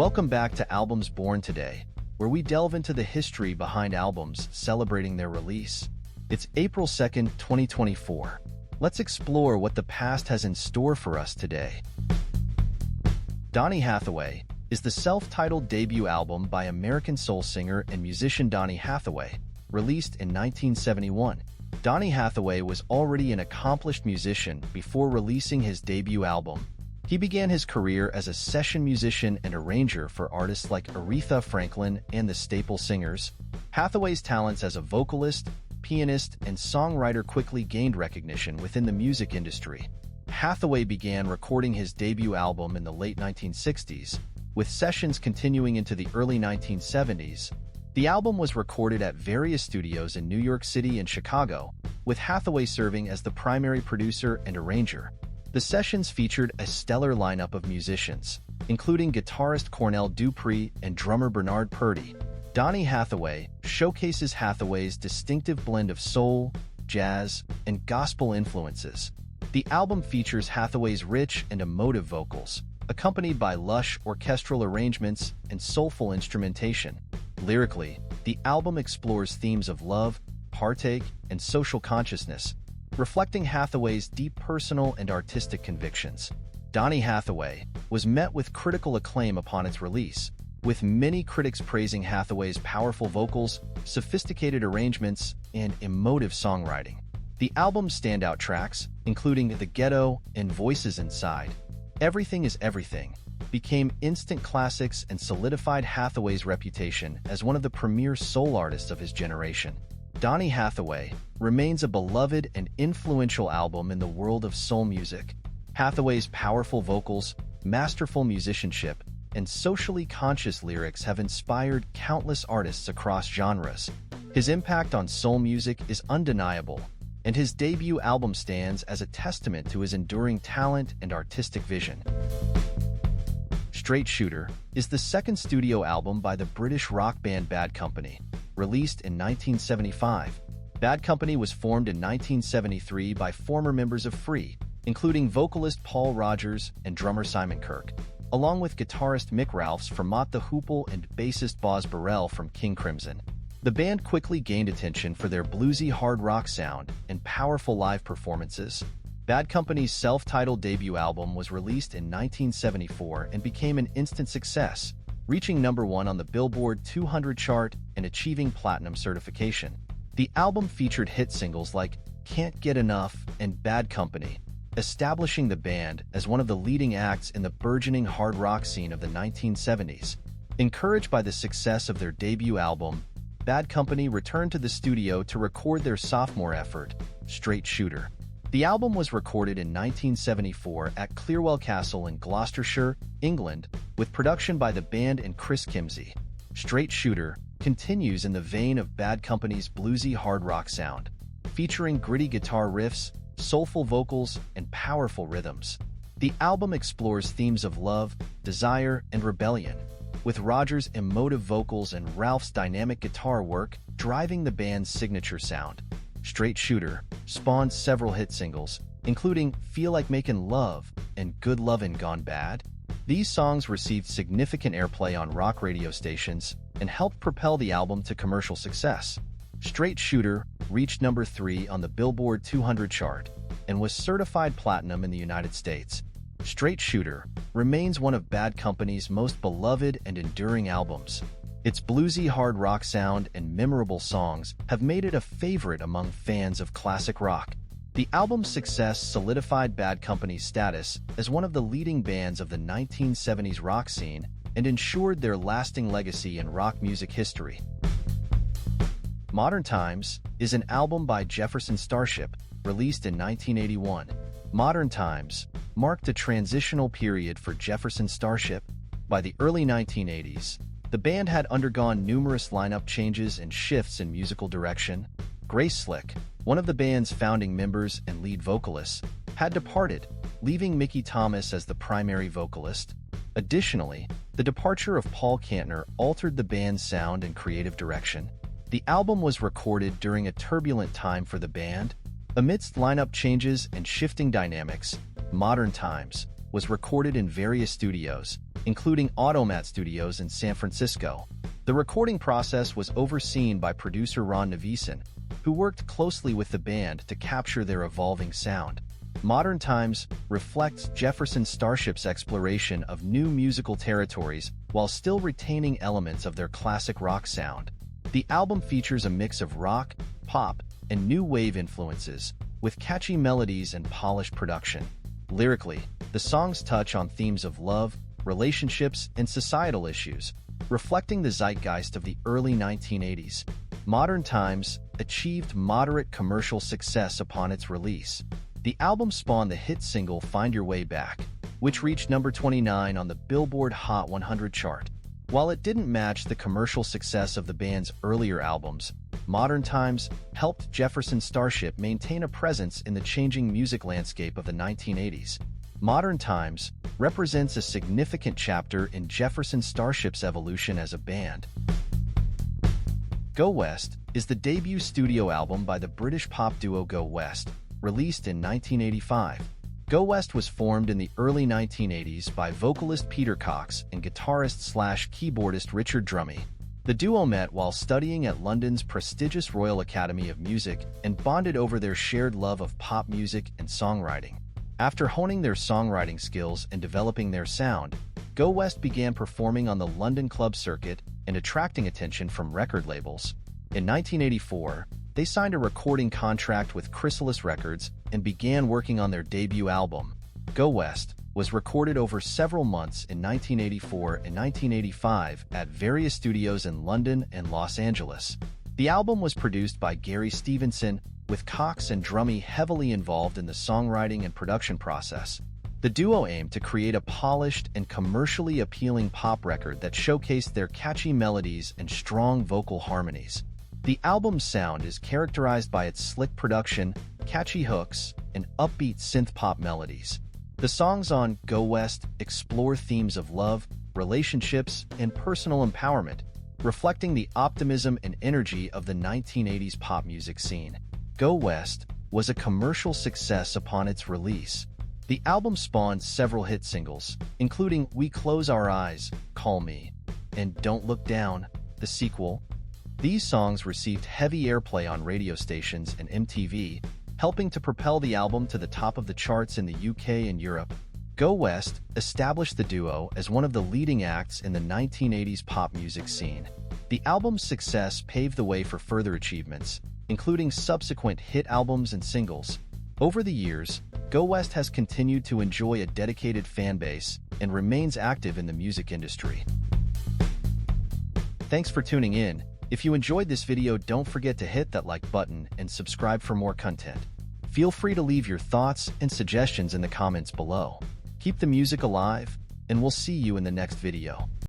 Welcome back to Albums Born Today, where we delve into the history behind albums celebrating their release. It's April 2nd, 2024. Let's explore what the past has in store for us today. Donny Hathaway is the self-titled debut album by American soul singer and musician Donny Hathaway, released in 1971. Donny Hathaway was already an accomplished musician before releasing his debut album. He began his career as a session musician and arranger for artists like Aretha Franklin and the Staple Singers. Hathaway's talents as a vocalist, pianist, and songwriter quickly gained recognition within the music industry. Hathaway began recording his debut album in the late 1960s, with sessions continuing into the early 1970s. The album was recorded at various studios in New York City and Chicago, with Hathaway serving as the primary producer and arranger. The sessions featured a stellar lineup of musicians, including guitarist Cornell Dupree and drummer Bernard Purdie. Donny Hathaway showcases Hathaway's distinctive blend of soul, jazz, and gospel influences. The album features Hathaway's rich and emotive vocals, accompanied by lush orchestral arrangements and soulful instrumentation. Lyrically, the album explores themes of love, heartache, and social consciousness, reflecting Hathaway's deep personal and artistic convictions. Donny Hathaway was met with critical acclaim upon its release, with many critics praising Hathaway's powerful vocals, sophisticated arrangements, and emotive songwriting. The album's standout tracks, including The Ghetto and Voices Inside, Everything is Everything, became instant classics and solidified Hathaway's reputation as one of the premier soul artists of his generation. Donny Hathaway remains a beloved and influential album in the world of soul music. Hathaway's powerful vocals, masterful musicianship, and socially conscious lyrics have inspired countless artists across genres. His impact on soul music is undeniable, and his debut album stands as a testament to his enduring talent and artistic vision. Straight Shooter is the second studio album by the British rock band Bad Company, released in 1975. Bad Company was formed in 1973 by former members of Free, including vocalist Paul Rodgers and drummer Simon Kirke, along with guitarist Mick Ralphs from Mott the Hoople and bassist Boz Burrell from King Crimson. The band quickly gained attention for their bluesy hard rock sound and powerful live performances. Bad Company's self-titled debut album was released in 1974 and became an instant success, reaching #1 on the Billboard 200 chart and achieving platinum certification. The album featured hit singles like Can't Get Enough and Bad Company, establishing the band as one of the leading acts in the burgeoning hard rock scene of the 1970s. Encouraged by the success of their debut album, Bad Company returned to the studio to record their sophomore effort, Straight Shooter. The album was recorded in 1974 at Clearwell Castle in Gloucestershire, England, with production by the band and Chris Kimsey. Straight Shooter continues in the vein of Bad Company's bluesy hard rock sound, featuring gritty guitar riffs, soulful vocals, and powerful rhythms. The album explores themes of love, desire, and rebellion, with Rodgers' emotive vocals and Ralph's dynamic guitar work driving the band's signature sound. Straight Shooter spawned several hit singles, including Feel Like Making Love and Good Lovin' Gone Bad. These songs received significant airplay on rock radio stations and helped propel the album to commercial success. Straight Shooter reached #3 on the Billboard 200 chart and was certified platinum in the United States. Straight Shooter remains one of Bad Company's most beloved and enduring albums. Its bluesy hard rock sound and memorable songs have made it a favorite among fans of classic rock. The album's success solidified Bad Company's status as one of the leading bands of the 1970s rock scene and ensured their lasting legacy in rock music history. Modern Times is an album by Jefferson Starship, released in 1981. Modern Times marked a transitional period for Jefferson Starship. By the early 1980s, the band had undergone numerous lineup changes and shifts in musical direction. Grace Slick, one of the band's founding members and lead vocalists, had departed, leaving Mickey Thomas as the primary vocalist. Additionally, the departure of Paul Kantner altered the band's sound and creative direction. The album was recorded during a turbulent time for the band. Amidst lineup changes and shifting dynamics, Modern Times was recorded in various studios, including Automat Studios in San Francisco. The recording process was overseen by producer Ron Neveson, who worked closely with the band to capture their evolving sound. Modern Times reflects Jefferson Starship's exploration of new musical territories while still retaining elements of their classic rock sound. The album features a mix of rock, pop, and new wave influences, with catchy melodies and polished production. Lyrically, the songs touch on themes of love, relationships, and societal issues, reflecting the zeitgeist of the early 1980s. Modern Times achieved moderate commercial success upon its release. The album spawned the hit single Find Your Way Back, which reached number 29 on the Billboard Hot 100 chart. While it didn't match the commercial success of the band's earlier albums, Modern Times helped Jefferson Starship maintain a presence in the changing music landscape of the 1980s. Modern Times represents a significant chapter in Jefferson Starship's evolution as a band. Go West is the debut studio album by the British pop duo Go West, released in 1985. Go West was formed in the early 1980s by vocalist Peter Cox and guitarist/keyboardist Richard Drummie. The duo met while studying at London's prestigious Royal Academy of Music and bonded over their shared love of pop music and songwriting. After honing their songwriting skills and developing their sound, Go West began performing on the London club circuit and attracting attention from record labels. In 1984, they signed a recording contract with Chrysalis Records and began working on their debut album. Go West was recorded over several months in 1984 and 1985 at various studios in London and Los Angeles. The album was produced by Gary Stevenson, with Cox and Drummie heavily involved in the songwriting and production process. The duo aimed to create a polished and commercially appealing pop record that showcased their catchy melodies and strong vocal harmonies. The album's sound is characterized by its slick production, catchy hooks, and upbeat synth-pop melodies. The songs on Go West explore themes of love, relationships, and personal empowerment, reflecting the optimism and energy of the 1980s pop music scene. Go West was a commercial success upon its release. The album spawned several hit singles, including We Close Our Eyes, Call Me, and Don't Look Down, the sequel. These songs received heavy airplay on radio stations and MTV, helping to propel the album to the top of the charts in the UK and Europe. Go West established the duo as one of the leading acts in the 1980s pop music scene. The album's success paved the way for further achievements, including subsequent hit albums and singles. Over the years, Go West has continued to enjoy a dedicated fan base and remains active in the music industry. Thanks for tuning in. If you enjoyed this video, don't forget to hit that like button and subscribe for more content. Feel free to leave your thoughts and suggestions in the comments below. Keep the music alive, and we'll see you in the next video.